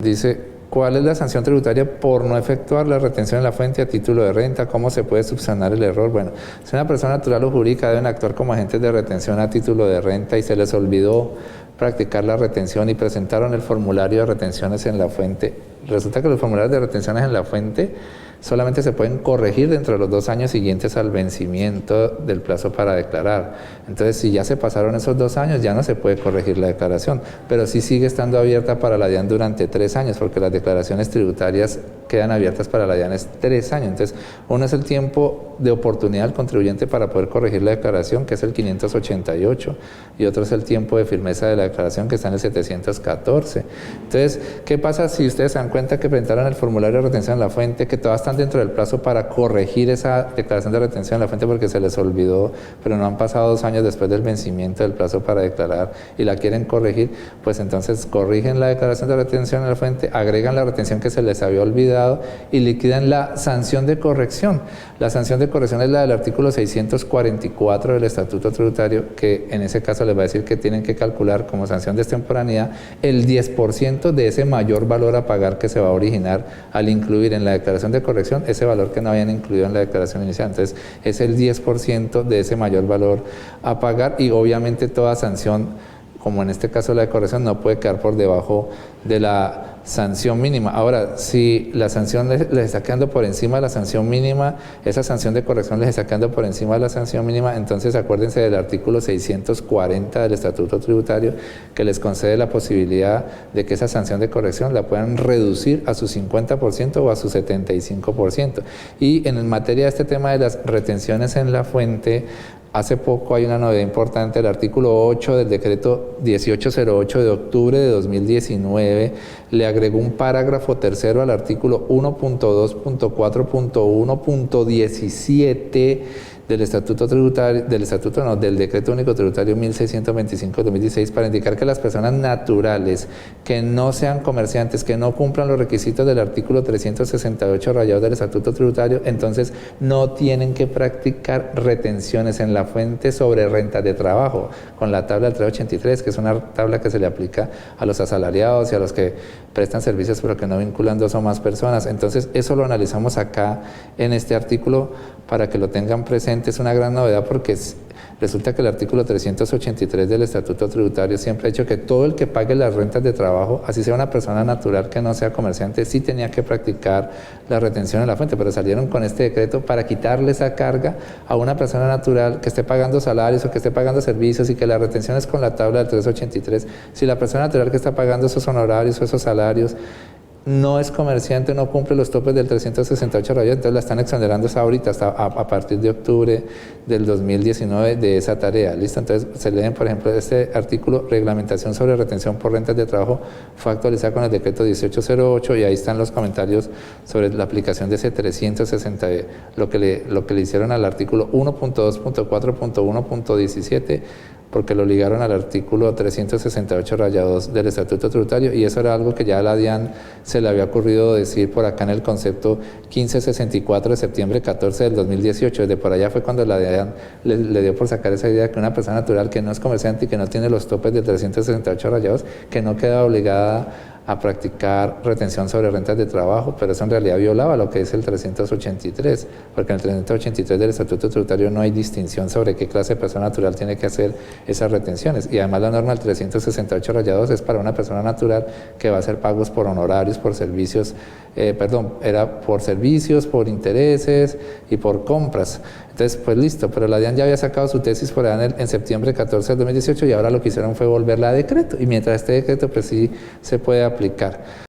dice, ¿cuál es la sanción tributaria por no efectuar la retención en la fuente a título de renta? ¿Cómo se puede subsanar el error? Bueno, si una persona natural o jurídica deben actuar como agentes de retención a título de renta y se les olvidó practicar la retención y presentaron el formulario de retenciones en la fuente, resulta que los formularios de retenciones en la fuente solamente se pueden corregir dentro de los 2 años siguientes al vencimiento del plazo para declarar. Entonces, si ya se pasaron esos 2 años, ya no se puede corregir la declaración, pero sí sigue estando abierta para la DIAN durante 3 años, porque las declaraciones tributarias quedan abiertas para la DIAN es 3 años. Entonces, uno es el tiempo de oportunidad del contribuyente para poder corregir la declaración, que es el 588, y otro es el tiempo de firmeza de la declaración, que está en el 714. Entonces, ¿qué pasa si ustedes se dan cuenta que presentaron el formulario de retención en la fuente, que todas están dentro del plazo para corregir esa declaración de retención en la fuente porque se les olvidó, pero no han pasado 2 años después del vencimiento del plazo para declarar y la quieren corregir? Pues entonces corrigen la declaración de retención en la fuente, agregan la retención que se les había olvidado y liquidan la sanción de corrección. La sanción de corrección es la del artículo 644 del Estatuto Tributario, que en ese caso les va a decir que tienen que calcular como sanción de extemporaneidad el 10% de ese mayor valor a pagar que se va a originar al incluir en la declaración de corrección ese valor que no habían incluido en la declaración inicial. Entonces, es el 10% de ese mayor valor a pagar, y obviamente toda sanción, como en este caso la de corrección, no puede quedar por debajo de la sanción mínima. Ahora, si la sanción les está quedando por encima de la sanción mínima, esa sanción de corrección les está quedando por encima de la sanción mínima, entonces acuérdense del artículo 640 del Estatuto Tributario, que les concede la posibilidad de que esa sanción de corrección la puedan reducir a su 50% o a su 75%. Y en materia de este tema de las retenciones en la fuente, hace poco hay una novedad importante. El artículo 8 del decreto 1808 de octubre de 2019 le agregó un parágrafo tercero al artículo 1.2.4.1.17 del Estatuto Tributario, del Decreto Único Tributario 1625-2016, para indicar que las personas naturales que no sean comerciantes, que no cumplan los requisitos del artículo 368 rayado del Estatuto Tributario, entonces no tienen que practicar retenciones en la fuente sobre rentas de trabajo, con la tabla del 383, que es una tabla que se le aplica a los asalariados y a los que prestan servicios pero que no vinculan 2 o más personas. Entonces, eso lo analizamos acá en este artículo para que lo tengan presente. Es una gran novedad porque resulta que el artículo 383 del Estatuto Tributario siempre ha dicho que todo el que pague las rentas de trabajo, así sea una persona natural que no sea comerciante, sí tenía que practicar la retención en la fuente, pero salieron con este decreto para quitarle esa carga a una persona natural que esté pagando salarios o que esté pagando servicios, y que la retención es con la tabla del 383. Si la persona natural que está pagando esos honorarios o esos salarios no es comerciante, no cumple los topes del 368 rayado, entonces la están exonerando ahorita, hasta a partir de octubre del 2019 de esa tarea. ¿Listo? Entonces se leen, por ejemplo, este artículo, reglamentación sobre retención por rentas de trabajo, fue actualizada con el decreto 1808, y ahí están los comentarios sobre la aplicación de ese 360, lo que le hicieron al artículo 1.2.4.1.17, porque lo ligaron al artículo 368 rayado del Estatuto Tributario, y eso era algo que ya a la DIAN se le había ocurrido decir por acá en el concepto 1564 de septiembre 14 del 2018. Desde por allá fue cuando la DIAN le dio por sacar esa idea que una persona natural que no es comerciante y que no tiene los topes del 368 rayados, que no queda obligada a practicar retención sobre rentas de trabajo, pero eso en realidad violaba lo que es el 383, porque en el 383 del Estatuto Tributario no hay distinción sobre qué clase de persona natural tiene que hacer esas retenciones, y además la norma del 368 rayados es para una persona natural que va a hacer pagos por honorarios, por servicios, era por servicios, por intereses y por compras. Entonces, pues listo, pero la DIAN ya había sacado su tesis por allá en septiembre 14 del 2018, y ahora lo que hicieron fue volverla a decreto, y mientras este decreto pues sí se puede aplicar.